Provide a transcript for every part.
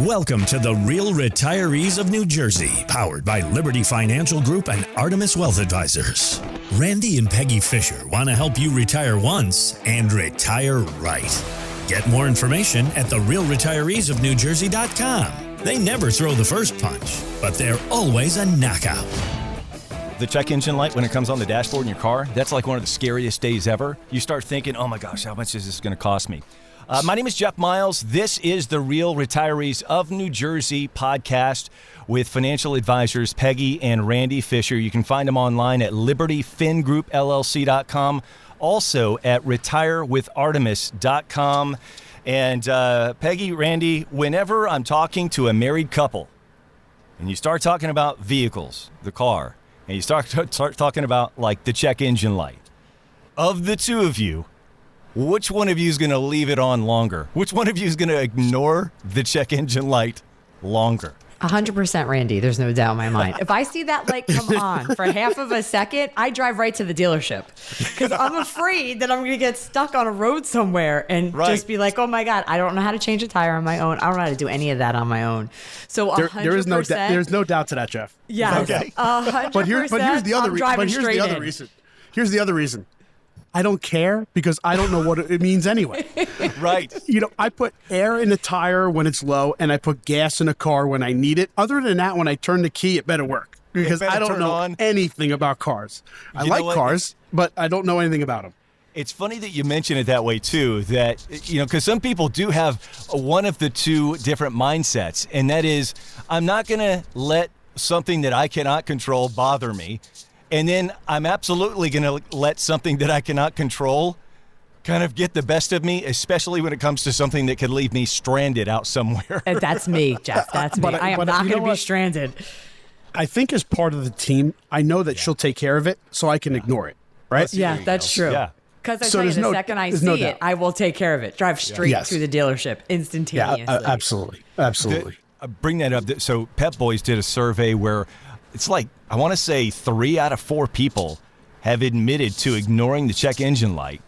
Welcome to the Real Retirees of New Jersey, powered by Liberty Financial Group and Artemis Wealth Advisors. Randy and Peggy Fisher want to help you retire once and retire right. Get more information at therealretireesofnewjersey.com. They never throw the first punch, but they're always a knockout. The check engine light, when it comes on the dashboard in your car, that's like one of the scariest days ever. You start thinking, oh my gosh, how much is this going to cost me? My name is Jeff Miles. This is the Real Retirees of New Jersey podcast with financial advisors Peggy and Randy Fisher. You can find them online at libertyfingroupllc.com, also at retirewithartemis.com. And Peggy, Randy, whenever I'm talking to a married couple and you start talking about vehicles, the car, and you start talking about like the check engine light, of the two of you, which one of you is going to leave it on longer? Which one of you is going to ignore the check engine light longer? 100% Randy. There's no doubt in my mind. If I see that light come on for half of a second, I drive right to the dealership because I'm afraid that I'm going to get stuck on a road somewhere and just be like, oh my God, I don't know how to change a tire on my own. I don't know how to do any of that on my own. So 100%. There's no doubt to that, Jeff. Yeah. Okay. 100%. But here's the other reason. Here's the other reason. I don't care because I don't know what it means anyway. Right. You know, I put air in the tire when it's low and I put gas in the car when I need it. Other than that, when I turn the key, it better work because I don't know anything about cars. I like cars, but I don't know anything about them. It's funny that you mention it that way, too, that, you know, because some people do have one of the two different mindsets, and that is, I'm not going to let something that I cannot control bother me. And then I'm absolutely going to let something that I cannot control kind of get the best of me, especially when it comes to something that could leave me stranded out somewhere. And that's me, Jeff. That's me. I am not going to be stranded. I think as part of the team, I know that she'll take care of it, so I can ignore it, right? Yeah, that's true. Yeah. Because I tell you, the second I see it, I will take care of it. Drive straight to the dealership instantaneously. Yeah, absolutely. Bring that up. So Pep Boys did a survey where it's like, I want to say 3 out of 4 people have admitted to ignoring the check engine light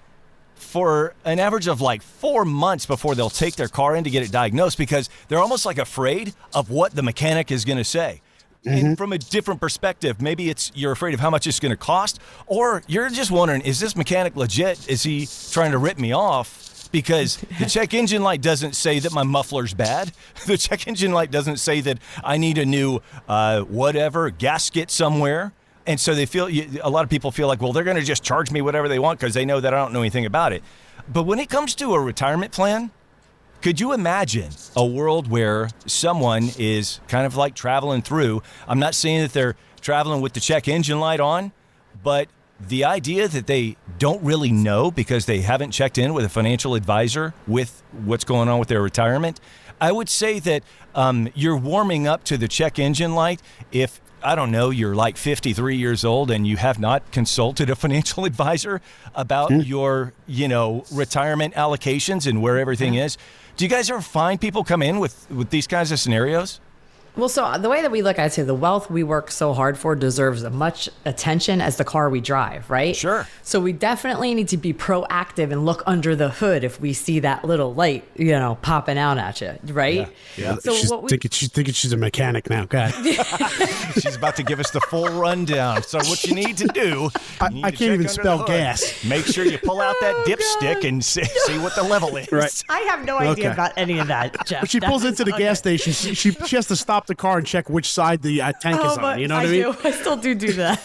for an average of like 4 months before they'll take their car in to get it diagnosed because they're almost like afraid of what the mechanic is going to say. Mm-hmm. And from a different perspective, maybe it's you're afraid of how much it's going to cost, or you're just wondering, is this mechanic legit? Is he trying to rip me off? Because the check engine light doesn't say that my muffler's bad. The check engine light doesn't say that I need a new gasket somewhere. And so a lot of people feel like, well, they're going to just charge me whatever they want because they know that I don't know anything about it. But when it comes to a retirement plan, could you imagine a world where someone is kind of like traveling through? I'm not saying that they're traveling with the check engine light on, but the idea that they don't really know because they haven't checked in with a financial advisor with what's going on with their retirement, I would say that you're warming up to the check engine light if, I don't know, you're like 53 years old and you have not consulted a financial advisor about your, retirement allocations and where everything is. Do you guys ever find people come in with these kinds of scenarios? Well, so the way that we look at it, the wealth we work so hard for deserves as much attention as the car we drive, right? Sure. So we definitely need to be proactive and look under the hood if we see that little light, popping out at you, right? Yeah. So she's thinking she's a mechanic now. Go ahead. She's about to give us the full rundown. So what you need to do, I can't even spell gas. Make sure you pull out that dipstick and see what the level is. Right. I have no idea about any of that, Jeff. When she pulls into the gas station, she has to stop the car and check which side the tank is on. You know what I mean? I still do that.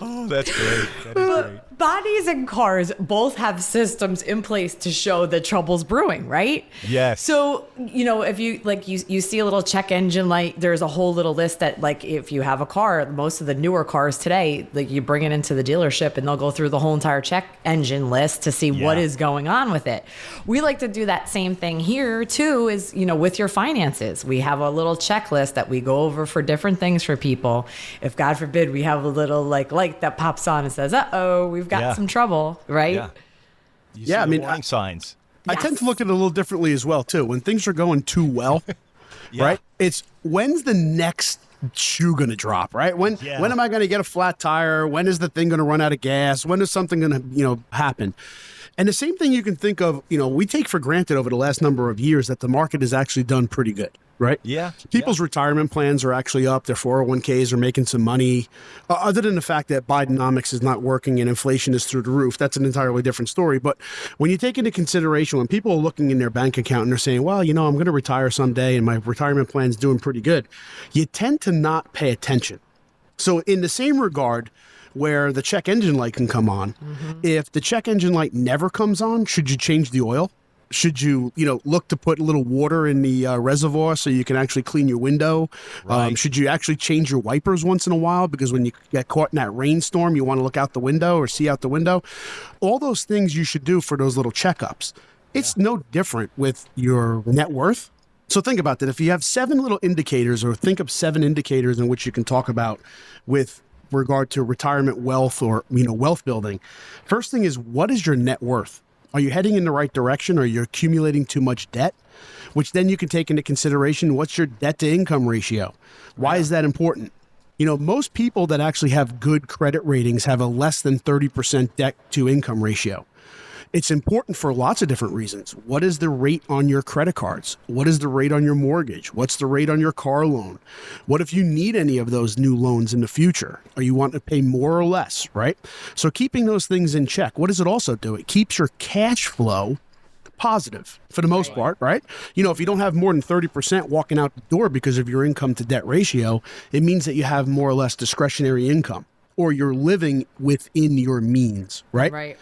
Oh, that's great. That is great. Bodies and cars both have systems in place to show the trouble's brewing, right? Yes. So, if you you see a little check engine light, there's a whole little list that if you have a car, most of the newer cars today, you bring it into the dealership and they'll go through the whole entire check engine list to see what is going on with it. We like to do that same thing here too, is, with your finances. We have a little checklist that we go over for different things for people. If God forbid we have a little light that pops on and says, uh-oh, we've got some trouble, right? Yeah. You see warning signs. I tend to look at it a little differently as well, too. When things are going too well, right? It's when's the next shoe going to drop, right? When am I going to get a flat tire? When is the thing going to run out of gas? When is something going to, happen? And the same thing you can think of, we take for granted over the last number of years that the market has actually done pretty good, right? Yeah. People's retirement plans are actually up. Their 401ks are making some money. Other than the fact that Bidenomics is not working and inflation is through the roof, that's an entirely different story. But when you take into consideration, when people are looking in their bank account and they're saying, well, I'm going to retire someday and my retirement plan is doing pretty good, you tend to not pay attention. So in the same regard, where the check engine light can come on, if the check engine light never comes on, should you change the oil? Should you, look to put a little water in the reservoir so you can actually clean your window? Right. Should you actually change your wipers once in a while? Because when you get caught in that rainstorm, you want to look out the window or see out the window. All those things you should do for those little checkups. It's no different with your net worth. So think about that. If you have 7 little indicators, or think of 7 indicators in which you can talk about with regard to retirement wealth or, wealth building. First thing is, what is your net worth? Are you heading in the right direction? Or you're accumulating too much debt? Which then you can take into consideration, what's your debt to income ratio? Why is that important? Most people that actually have good credit ratings have a less than 30% debt to income ratio. It's important for lots of different reasons. What is the rate on your credit cards? What is the rate on your mortgage? What's the rate on your car loan? What if you need any of those new loans in the future? Or you want to pay more or less, right? So keeping those things in check, what does it also do? It keeps your cash flow positive for the most part, right? If you don't have more than 30% walking out the door because of your income to debt ratio, it means that you have more or less discretionary income, or you're living within your means, right? Right.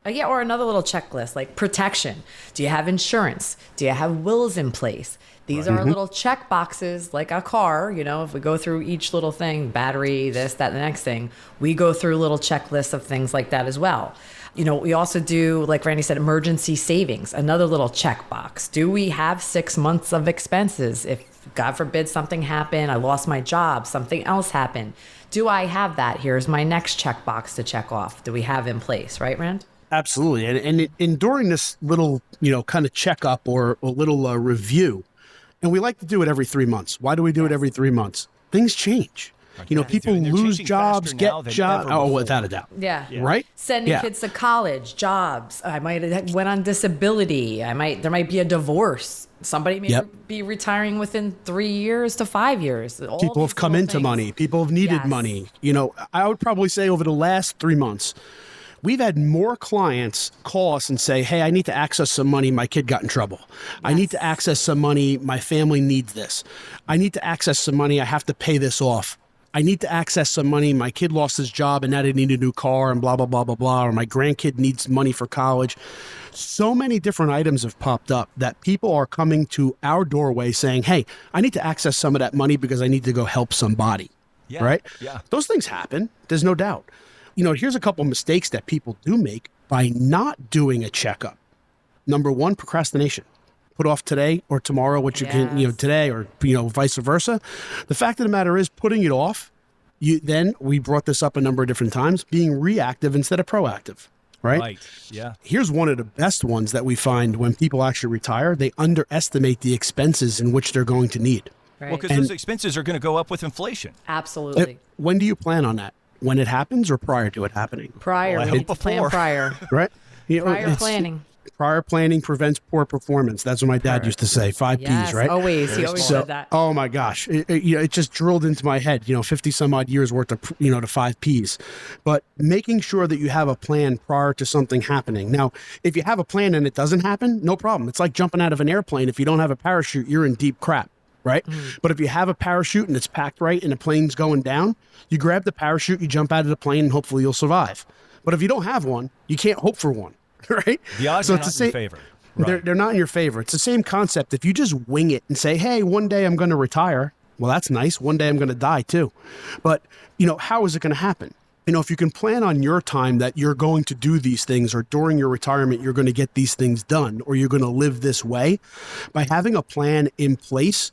Yeah, or another little checklist like protection. Do you have insurance? Do you have wills in place? These are little check boxes like a car. If we go through each little thing, battery, this, that, the next thing, we go through little checklists of things like that as well. We also do, like Randy said, emergency savings, another little check box. Do we have 6 months of expenses? If, God forbid, something happened, I lost my job, something else happened. Do I have that? Here's my next check box to check off. Do we have in place, right, Rand? Absolutely. And during this little, kind of checkup or a little review, and we like to do it every 3 months. Why do we do it every 3 months? Things change. People lose jobs, get jobs. Oh, without a doubt. Yeah. Right? Sending kids to college, jobs. I might have went on disability. There might be a divorce. Somebody may be retiring within 3 years to 5 years. People have come into money. People have needed money. I would probably say over the last 3 months, we've had more clients call us and say, hey, I need to access some money. My kid got in trouble. Yes. I need to access some money. My family needs this. I need to access some money. I have to pay this off. I need to access some money. My kid lost his job and now they need a new car and blah, blah, blah, blah, blah. Or my grandkid needs money for college. So many different items have popped up that people are coming to our doorway saying, hey, I need to access some of that money because I need to go help somebody. Yeah. Right? Yeah. Those things happen. There's no doubt. Here's a couple mistakes that people do make by not doing a checkup. Number one, procrastination. Put off today or tomorrow what you can, today or, vice versa. The fact of the matter is putting it off, then we brought this up a number of different times, being reactive instead of proactive, right? Right, yeah. Here's one of the best ones that we find when people actually retire. They underestimate the expenses in which they're going to need. Right. Well, because those expenses are going to go up with inflation. Absolutely. When do you plan on that? When it happens or prior to it happening? Prior. Well, we need to plan prior. Right? Prior planning. Prior planning prevents poor performance. That's what my dad used to say. 5 P's, right? Always. He always said that. Oh my gosh. It just drilled into my head, 50 some odd years worth of, the 5 P's. But making sure that you have a plan prior to something happening. Now, if you have a plan and it doesn't happen, no problem. It's like jumping out of an airplane. If you don't have a parachute, you're in deep crap. Right? But if you have a parachute and it's packed right and the plane's going down, you grab the parachute, you jump out of the plane, and hopefully you'll survive. But if you don't have one, you can't hope for one, right? The odds are not in your favor. Right. They're not in your favor. It's the same concept. If you just wing it and say, hey, one day I'm going to retire, well, that's nice. One day I'm going to die too. But, how is it going to happen? If you can plan on your time that you're going to do these things, or during your retirement, you're going to get these things done, or you're going to live this way, by having a plan in place,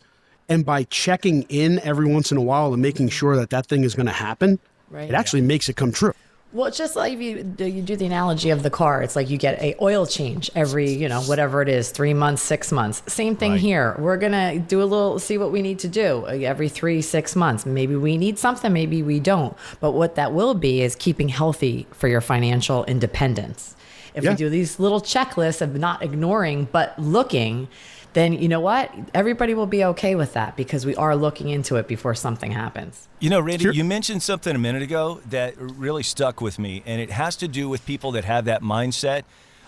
and by checking in every once in a while and making sure that thing is going to happen, it actually makes it come true. Well, it's just like if you do the analogy of the car. It's like you get a oil change every, whatever it is, 3 months, 6 months. Same thing here. We're going to do see what we need to do every 3-6 months. Maybe we need something, maybe we don't. But what that will be is keeping healthy for your financial independence. If we do these little checklists of not ignoring, but looking, then you know what? Everybody will be okay with that because we are looking into it before something happens. You know, Randy, you mentioned something a minute ago that really stuck with me, and it has to do with people that have that mindset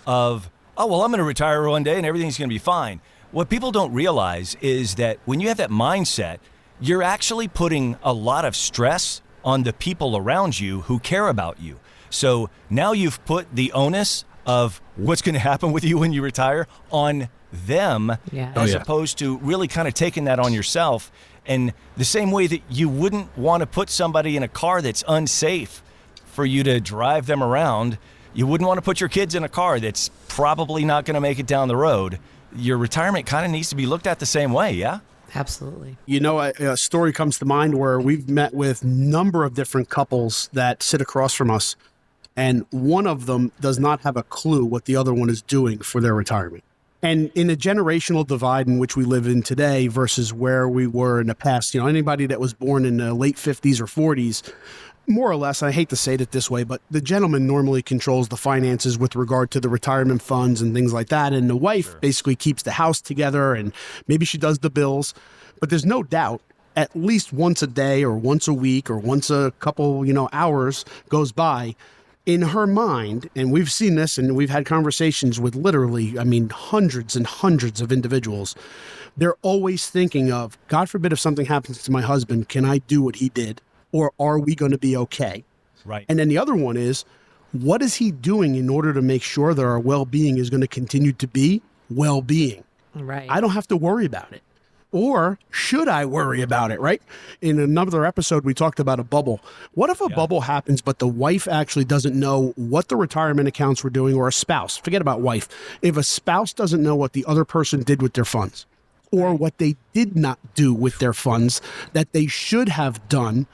of, oh, well, I'm going to retire one day and everything's going to be fine. What people don't realize is that when you have that mindset, you're actually putting a lot of stress on the people around you who care about you. So now you've put the onus of what's going to happen with you when you retire on them, as opposed to really kind of taking that on yourself. And the same way that you wouldn't want to put somebody in a car that's unsafe for you to drive them around, you wouldn't want to put your kids in a car that's probably not going to make it down the road. Your retirement kind of needs to be looked at the same way, yeah? Absolutely. You know, a story comes to mind where we've met with a number of different couples that sit across from us, and one of them does not have a clue what the other one is doing for their retirement. And in a generational divide in which we live in today versus where we were in the past, you know, anybody that was born in the late 50s or 40s, more or less, I hate to say it this way, but the gentleman normally controls the finances with regard to the retirement funds and things like that. And the wife basically keeps the house together and maybe she does the bills. But there's no doubt at least once a day or once a week or once a couple, hours goes by in her mind, and we've seen this and we've had conversations with literally, hundreds and hundreds of individuals. They're always thinking of, God forbid if something happens to my husband, can I do what he did? Or are we going to be okay? Right. And then the other one is, what is he doing in order to make sure that our well-being is going to continue to be well-being? Right. I don't have to worry about it. Or should I worry about it, right? In another episode, we talked about a bubble. What if a bubble happens, but the wife actually doesn't know what the retirement accounts were doing, or a spouse? Forget about wife. If a spouse doesn't know what the other person did with their funds, or what they did not do with their funds that they should have done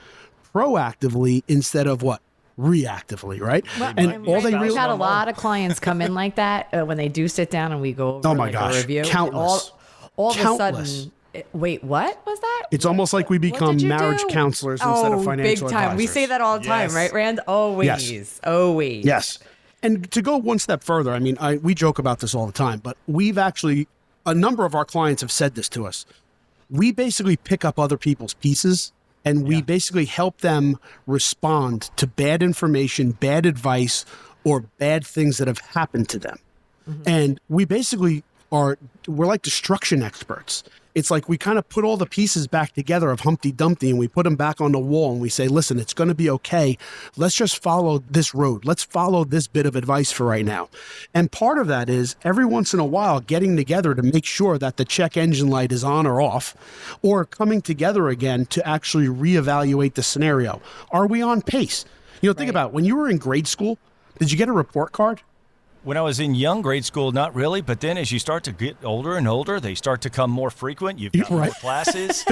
proactively instead of what? Reactively, right? Well, and all they we've had a lot of clients come in like that when they do sit down and we go over a review. Countless. All of a sudden, wait, what was that? It's almost like we become marriage counselors instead of financial big time. advisors. We say that all the time, right, Rand? Always. Always. Yes. And to go one step further, we joke about this all the time, but we've actually, a number of our clients have said this to us. We basically pick up other people's pieces and we basically help them respond to bad information, bad advice, or bad things that have happened to them. Mm-hmm. And we basically we're like destruction experts. It's like we kind of put all the pieces back together of Humpty Dumpty and we put them back on the wall and we say, listen, it's going to be okay. Let's just follow this road. Let's follow this bit of advice for right now. And part of that is every once in a while getting together to make sure that the check engine light is on or off, or coming together again to actually reevaluate the scenario. Are we on pace? Think about it. When you were in grade school, did you get a report card? When I was in young grade school, not really. But then as you start to get older and older, they start to come more frequent. You've got more classes.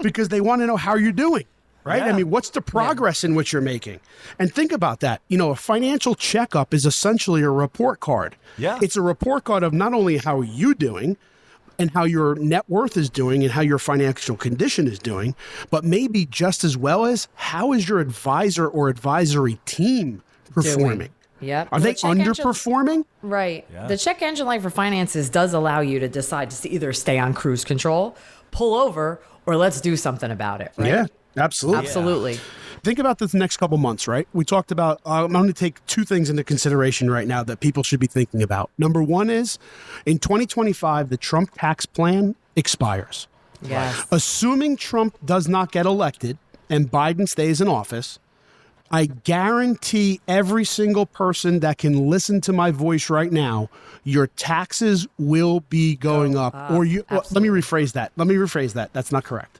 Because they want to know how you're doing, right? Yeah. What's the progress in which you're making? And think about that. A financial checkup is essentially a report card. Yeah. It's a report card of not only how you're doing and how your net worth is doing and how your financial condition is doing, but maybe just as well as how is your advisor or advisory team performing? Yep. Are they underperforming? Right. Yeah. The check engine light for finances does allow you to decide to either stay on cruise control, pull over, or let's do something about it. Right? Yeah, absolutely. Absolutely. Think about this next couple months, right? We talked about, I'm going to take two things into consideration right now that people should be thinking about. Number one is in 2025, the Trump tax plan expires. Yes. Assuming Trump does not get elected and Biden stays in office, I guarantee every single person that can listen to my voice right now, your taxes will be going up. Or let me rephrase that. That's not correct.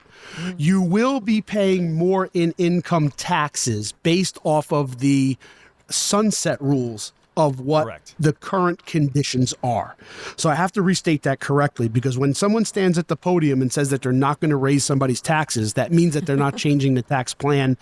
You will be paying more in income taxes based off of the sunset rules of what the current conditions are. So I have to restate that correctly, because when someone stands at the podium and says that they're not going to raise somebody's taxes, that means that they're not changing the tax plan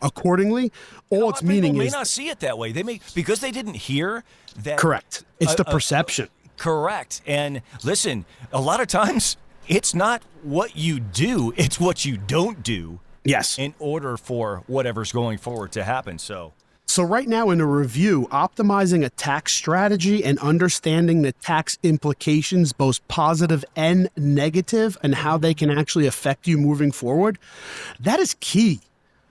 accordingly. All it's meaning may is not see it that way. They may, because they didn't hear that. Correct. It's the perception. Correct. And listen, a lot of times it's not what you do, it's what you don't do. Yes. In order for whatever's going forward to happen. So So right now in a review, optimizing a tax strategy and understanding the tax implications, both positive and negative, and how they can actually affect you moving forward, that is key.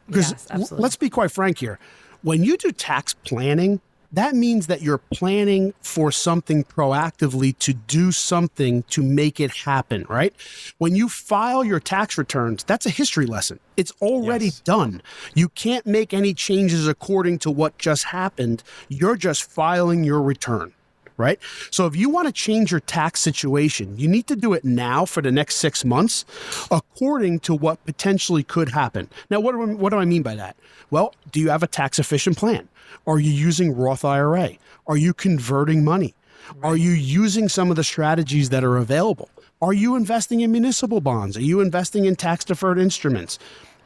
Because let's be quite frank here. When you do tax planning, that means that you're planning for something proactively to do something to make it happen, right? When you file your tax returns, that's a history lesson. It's already done. You can't make any changes according to what just happened. You're just filing your return, right? So if you want to change your tax situation, you need to do it now for the next 6 months according to what potentially could happen. Now, what do I mean by that? Well, do you have a tax efficient plan? Are you using Roth IRA? Are you converting money? Are you using some of the strategies that are available? Are you investing in municipal bonds? Are you investing in tax deferred instruments?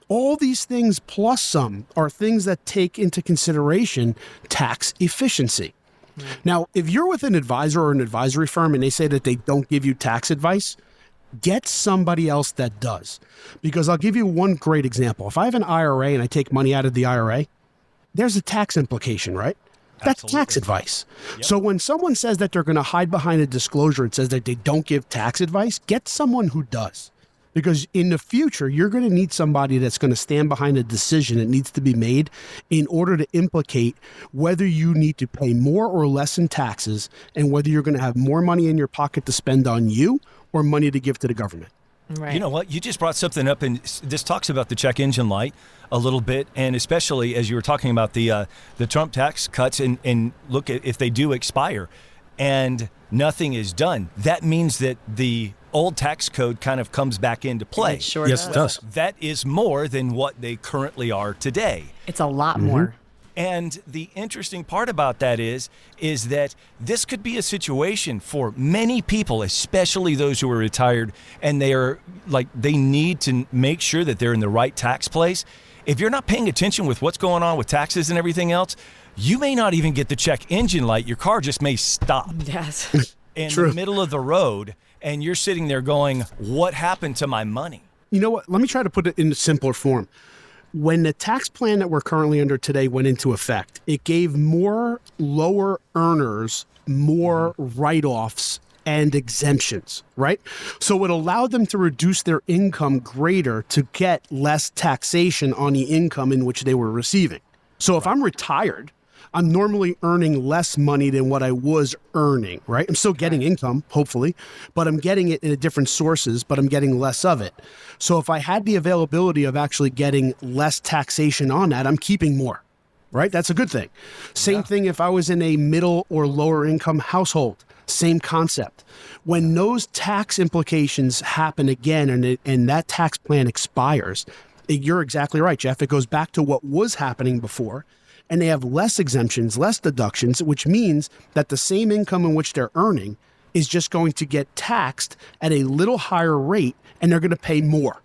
All these things plus some are things that take into consideration tax efficiency. Now, if you're with an advisor or an advisory firm and they say that they don't give you tax advice, get somebody else that does. Because I'll give you one great example. If I have an IRA and I take money out of the IRA, there's a tax implication, right? That's tax advice. Yep. So when someone says that they're going to hide behind a disclosure and says that they don't give tax advice, get someone who does. Because in the future, you're going to need somebody that's going to stand behind a decision that needs to be made in order to implicate whether you need to pay more or less in taxes and whether you're going to have more money in your pocket to spend on you or money to give to the government. Right. You know what? You just brought something up, and this talks about the check engine light a little bit, and especially as you were talking about the Trump tax cuts, and look at if they do expire and nothing is done, that means that the old tax code kind of comes back into play. It sure Yes, does. it does. That is more than what they currently are today. It's a lot more. And the interesting part about that is that this could be a situation for many people, especially those who are retired, and they need to make sure that they're in the right tax place. If you're not paying attention with what's going on with taxes and everything else, you may not even get the check engine light. Your car just may stop Yes. in the middle of the road, and you're sitting there going, what happened to my money? You know what? Let me try to put it in a simpler form. When the tax plan that we're currently under today went into effect, it gave more lower earners more write-offs and exemptions, right? So it allowed them to reduce their income greater to get less taxation on the income in which they were receiving. So if I'm retired, I'm normally earning less money than what I was earning, right? I'm still getting income, hopefully, but I'm getting it in different sources, but I'm getting less of it. So if I had the availability of actually getting less taxation on that, I'm keeping more, right? That's a good thing. Same thing if I was in a middle or lower income household, same concept. When those tax implications happen again and that tax plan expires, you're exactly right, Jeff. It goes back to what was happening before. And they have less exemptions, less deductions, which means that the same income in which they're earning is just going to get taxed at a little higher rate, and they're going to pay more.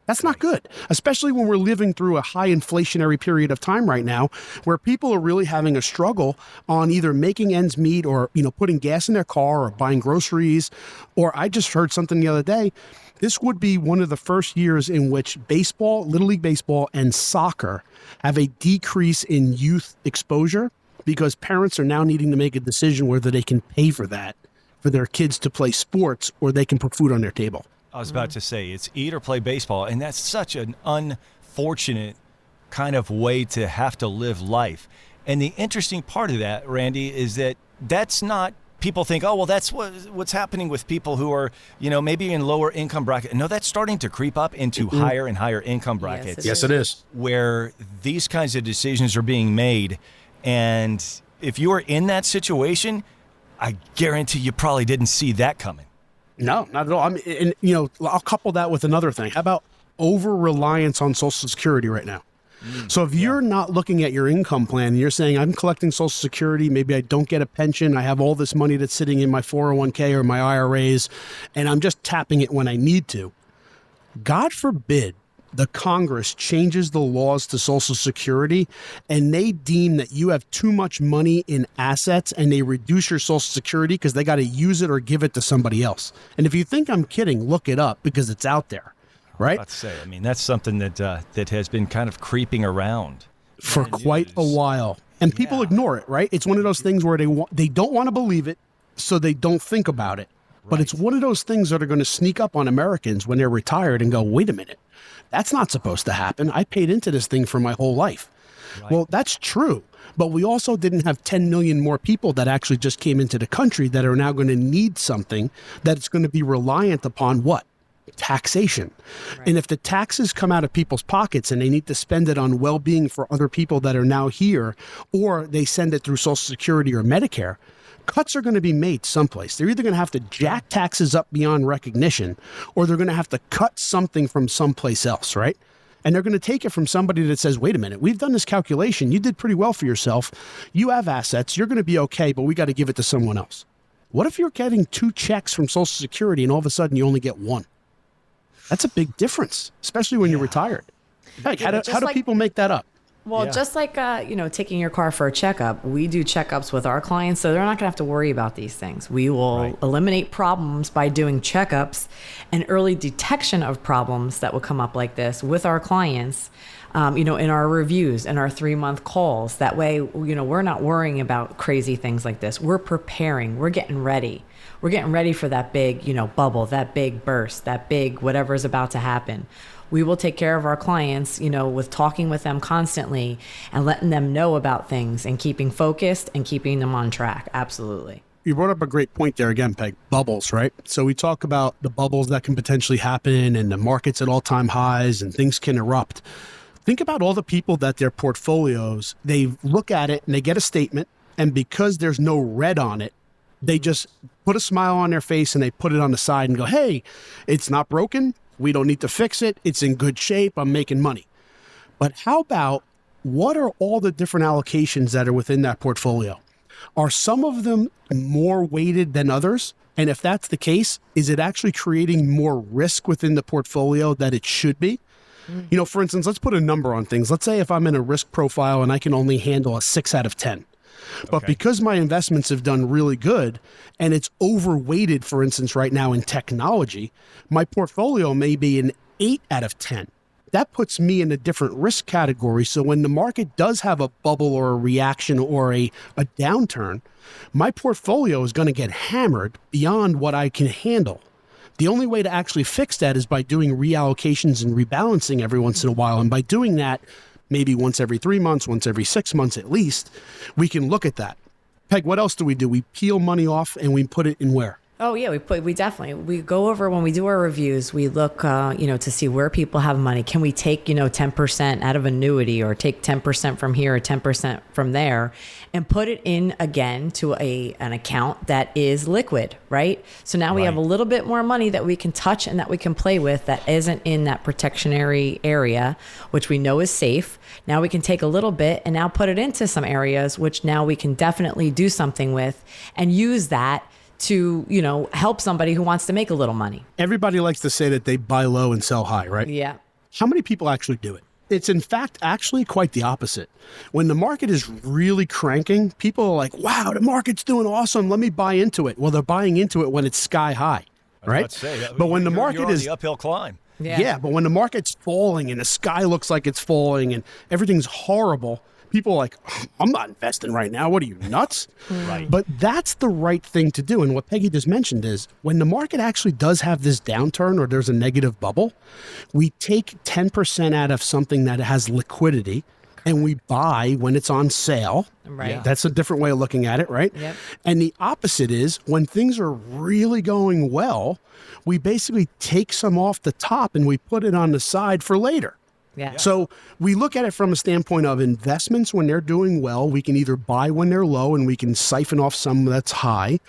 That's not good, especially when we're living through a high inflationary period of time right now where people are really having a struggle on either making ends meet or, putting gas in their car or buying groceries. Or I just heard something the other day. This would be one of the first years in which baseball, Little League Baseball, and soccer have a decrease in youth exposure because parents are now needing to make a decision whether they can pay for that for their kids to play sports or they can put food on their table. I was about to say, it's eat or play baseball, and that's such an unfortunate kind of way to have to live life. And the interesting part of that, Randy, is that that's not, people think, oh, well, that's what's happening with people who are, maybe in lower income bracket. No, that's starting to creep up into higher and higher income brackets. Yes, it is. Where these kinds of decisions are being made. And if you are in that situation, I guarantee you probably didn't see that coming. No, not at all. I'll couple that with another thing. How about over-reliance on Social Security right now? So if you're not looking at your income plan, and you're saying, I'm collecting Social Security, maybe I don't get a pension, I have all this money that's sitting in my 401k or my IRAs, and I'm just tapping it when I need to. God forbid the Congress changes the laws to Social Security and they deem that you have too much money in assets and they reduce your Social Security because they got to use it or give it to somebody else. And if you think I'm kidding, look it up because it's out there, right? I'd say, that's something that has been kind of creeping around for quite a while. And people ignore it, right? It's one of those things where they don't want to believe it, so they don't think about it. But it's one of those things that are going to sneak up on Americans when they're retired and go, wait a minute, that's not supposed to happen. I paid into this thing for my whole life. Right. Well, that's true. But we also didn't have 10 million more people that actually just came into the country that are now going to need something that's going to be reliant upon what? Taxation. Right. And if the taxes come out of people's pockets and they need to spend it on well-being for other people that are now here, or they send it through Social Security or Medicare, cuts are going to be made someplace. They're either going to have to jack taxes up beyond recognition, or they're going to have to cut something from someplace else, right? And they're going to take it from somebody that says, wait a minute, we've done this calculation. You did pretty well for yourself. You have assets. You're going to be okay, but we got to give it to someone else. What if you're getting 2 checks from Social Security and all of a sudden you only get 1? That's a big difference, especially when you're retired. Like, how do people make that up? Well, just like, taking your car for a checkup, we do checkups with our clients, so they're not going to have to worry about these things. We will eliminate problems by doing checkups and early detection of problems that will come up like this with our clients, in our reviews and our 3-month calls. That way, we're not worrying about crazy things like this. We're preparing. We're getting ready. We're getting ready for that big, bubble, that big burst, that big whatever is about to happen. We will take care of our clients, with talking with them constantly and letting them know about things and keeping focused and keeping them on track. Absolutely. You brought up a great point there again, Peg. Bubbles, right? So we talk about the bubbles that can potentially happen and the market's at all-time highs and things can erupt. Think about all the people that their portfolios, they look at it and they get a statement, and because there's no red on it, they just put a smile on their face and they put it on the side and go, hey, it's not broken. We don't need to fix it. It's in good shape. I'm making money. But how about what are all the different allocations that are within that portfolio? Are some of them more weighted than others? And if that's the case, is it actually creating more risk within the portfolio that it should be? For instance, let's put a number on things. Let's say if I'm in a risk profile and I can only handle a 6 out of 10. But because my investments have done really good and it's overweighted, for instance, right now in technology, my portfolio may be an 8 out of 10. That puts me in a different risk category. So when the market does have a bubble or a reaction or a downturn, my portfolio is going to get hammered beyond what I can handle. The only way to actually fix that is by doing reallocations and rebalancing every once in a while. And by doing that, maybe once every 3 months, once every 6 months at least, we can look at that. Peg, what else do? We peel money off and we put it in where? Oh yeah, we go over when we do our reviews. We look, to see where people have money. Can we take 10% out of annuity, or take 10% from here or 10% from there, and put it in again to an account that is liquid, right? So now we have a little bit more money that we can touch and that we can play with that isn't in that protectionary area, which we know is safe. Now we can take a little bit and now put it into some areas which now we can definitely do something with and use that to, help somebody who wants to make a little money. Everybody likes to say that they buy low and sell high, right? Yeah. How many people actually do it? It's in fact actually quite the opposite. When the market is really cranking, people are like, wow, the market's doing awesome. Let me buy into it. Well, they're buying into it when it's sky high, right? But when the market is the uphill climb. Yeah, but when the market's falling and the sky looks like it's falling and everything's horrible, people are like, I'm not investing right now. What are you, nuts? Right. But that's the right thing to do. And what Peggy just mentioned is when the market actually does have this downturn or there's a negative bubble, we take 10% out of something that has liquidity and we buy when it's on sale. Right. Yeah. That's a different way of looking at it, right? Yep. And the opposite is when things are really going well, we basically take some off the top and we put it on the side for later. Yeah. So we look at it from a standpoint of investments. When they're doing well, we can either buy when they're low and we can siphon off some that's high.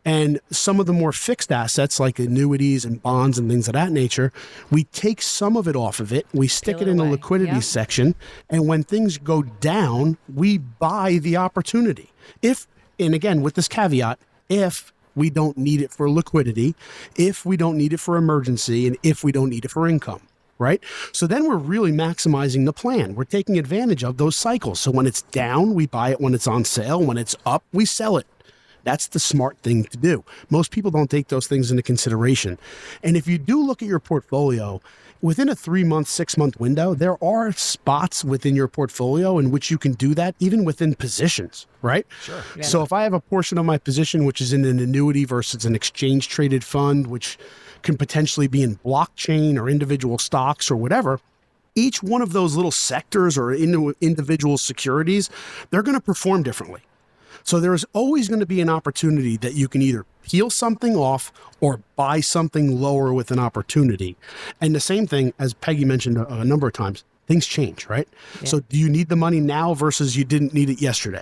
And some of the more fixed assets like annuities and bonds and things of that nature, we take some of it off of it. We stick it in the liquidity section. And when things go down, we buy the opportunity. And again, with this caveat, if we don't need it for liquidity, if we don't need it for emergency, and if we don't need it for income. Right? So then we're really maximizing the plan. We're taking advantage of those cycles. So when it's down, we buy it when it's on sale. When it's up, we sell it. That's the smart thing to do. Most people don't take those things into consideration. And if you do look at your portfolio, within a 3-month, 6-month window, there are spots within your portfolio in which you can do that, even within positions, right? Sure. Yeah. So if I have a portion of my position, which is in an annuity versus an exchange traded fund, which can potentially be in blockchain or individual stocks or whatever, each one of those little sectors or individual securities, they're going to perform differently. So there's always going to be an opportunity that you can either peel something off or buy something lower with an opportunity. And the same thing, as Peggy mentioned a number of times, things change, right? Yeah. So do you need the money now versus you didn't need it yesterday?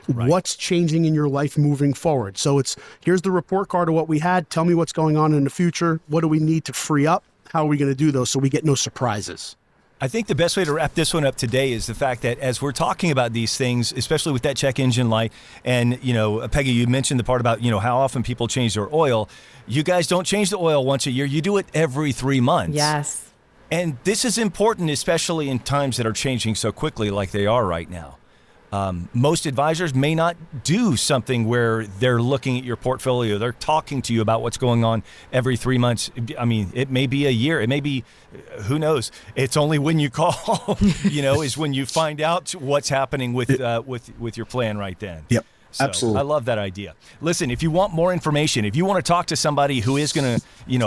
Right. What's changing in your life moving forward? So here's the report card of what we had. Tell me what's going on in the future. What do we need to free up? How are we going to do those so we get no surprises? I think the best way to wrap this one up today is the fact that as we're talking about these things, especially with that check engine light, and, Peggy, you mentioned the part about, how often people change their oil. You guys don't change the oil once a year. You do it every 3 months. Yes. And this is important, especially in times that are changing so quickly like they are right now. Most advisors may not do something where they're looking at your portfolio. They're talking to you about what's going on every 3 months. I mean, it may be a year. It may be, who knows? It's only when you call, is when you find out what's happening with your plan right then. Yep. So absolutely. I love that idea. Listen, if you want more information, if you want to talk to somebody who is going to,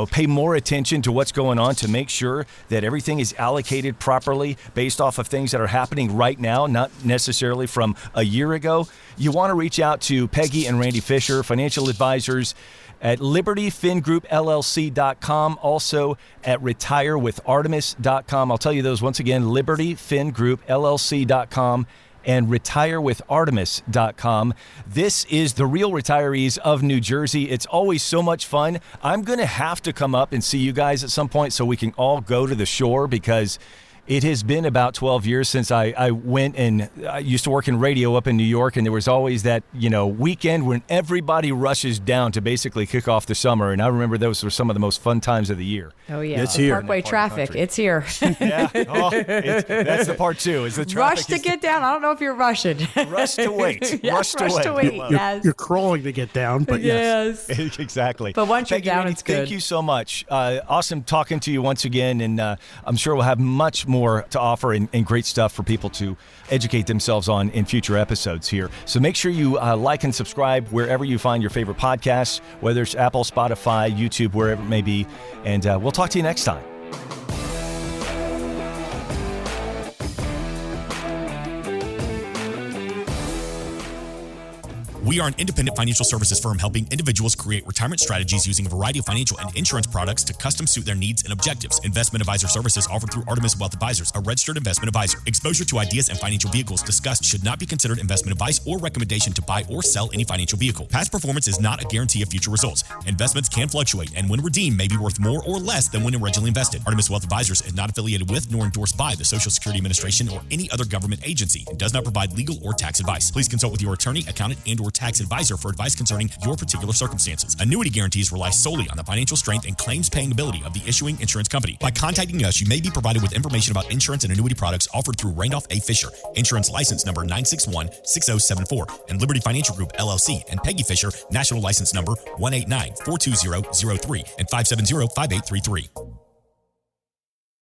pay more attention to what's going on to make sure that everything is allocated properly based off of things that are happening right now, not necessarily from a year ago, you want to reach out to Peggy and Randy Fisher, financial advisors at libertyfingroupllc.com, also at retirewithartemis.com. I'll tell you those once again, libertyfingroupllc.com. and retirewithartemis.com. This is the Real Retirees of New Jersey. It's always so much fun. I'm going to have to come up and see you guys at some point so we can all go to the shore, because it has been about 12 years since I went, and I used to work in radio up in New York, and there was always that, weekend when everybody rushes down to basically kick off the summer. And I remember those were some of the most fun times of the year. Oh, yeah. It's here. Parkway traffic. It's here. Yeah. That's the part two, is the traffic. Rush to get down. I don't know if you're rushing. Rush to wait. Yes, rush to wait. Yes. You're crawling to get down, but yes. Exactly. But once you're Peggy, down, Randy, it's good. Thank you so much. Awesome talking to you once again, and I'm sure we'll have much more to offer and great stuff for people to educate themselves on in future episodes here. So make sure you like and subscribe wherever you find your favorite podcasts, whether it's Apple, Spotify, YouTube, wherever it may be, and we'll talk to you next time. We are an independent financial services firm helping individuals create retirement strategies using a variety of financial and insurance products to custom suit their needs and objectives. Investment advisor services offered through Artemis Wealth Advisors, a registered investment advisor. Exposure to ideas and financial vehicles discussed should not be considered investment advice or recommendation to buy or sell any financial vehicle. Past performance is not a guarantee of future results. Investments can fluctuate, and when redeemed may be worth more or less than when originally invested. Artemis Wealth Advisors is not affiliated with nor endorsed by the Social Security Administration or any other government agency and does not provide legal or tax advice. Please consult with your attorney, accountant, and or tax advisor for advice concerning your particular circumstances. Annuity guarantees rely solely on the financial strength and claims paying ability of the issuing insurance company. By contacting us, you may be provided with information about insurance and annuity products offered through Randolph A. Fisher, insurance license number 9616074, and Liberty Financial Group, LLC, and Peggy Fisher, national license number 189-42003 and 570-5833.